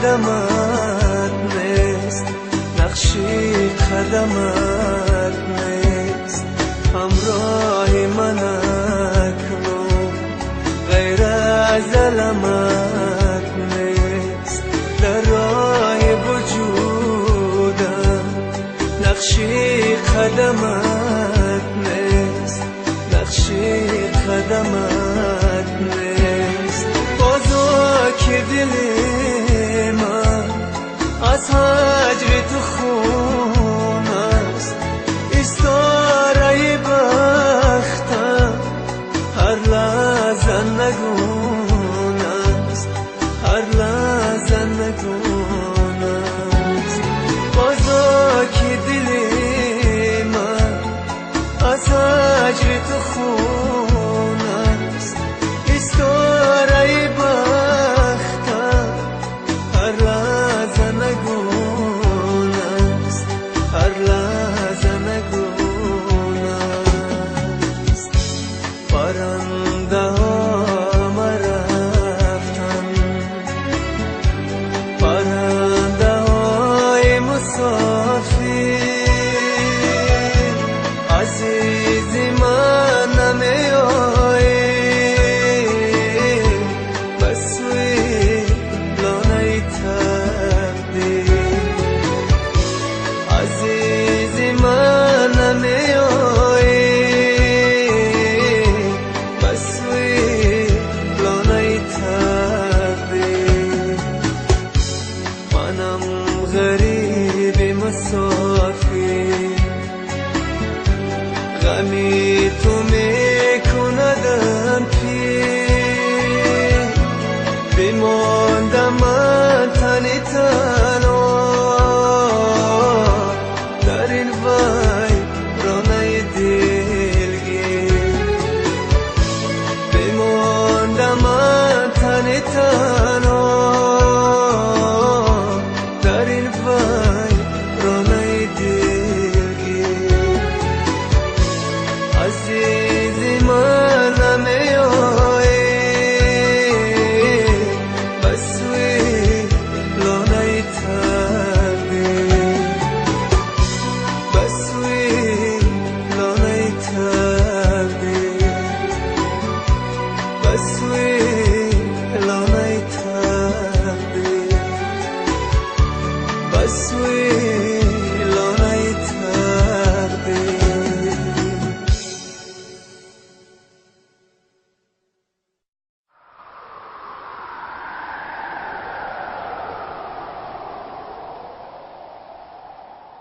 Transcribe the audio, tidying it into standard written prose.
قدمت نیست، نقشی قدمت نیست، همراهی من اکنون غیر از علمت نیست، در راه وجودم نقشی قدمت نیست، نقشی قدمت نیست. بازا که دل من از هجر تو خون است، استاره بختم هر لحظه نگون است، هر لحظه نگون است. بازا که دل من از هجر تو خون است، استاره بختم هر لحظه نگون است، هر لحظه نگون است. پرنده ها رفتن، پرنده های مسافر، عزیز من نمی آیی به سوی لانه تقدیر، عزیز من نمی آیی به سوی لانه تقدیر. منم غریب مسافر، غمی تو میکندم پیر، بماندم من تنی تنها در این ویرانه دلگیر، بماندم من تنی تنها در این ویرانه دلگیر. عزیز من نمی آیی به سوی لانه تقدیر، به سوی لانه تقدیر، به سوی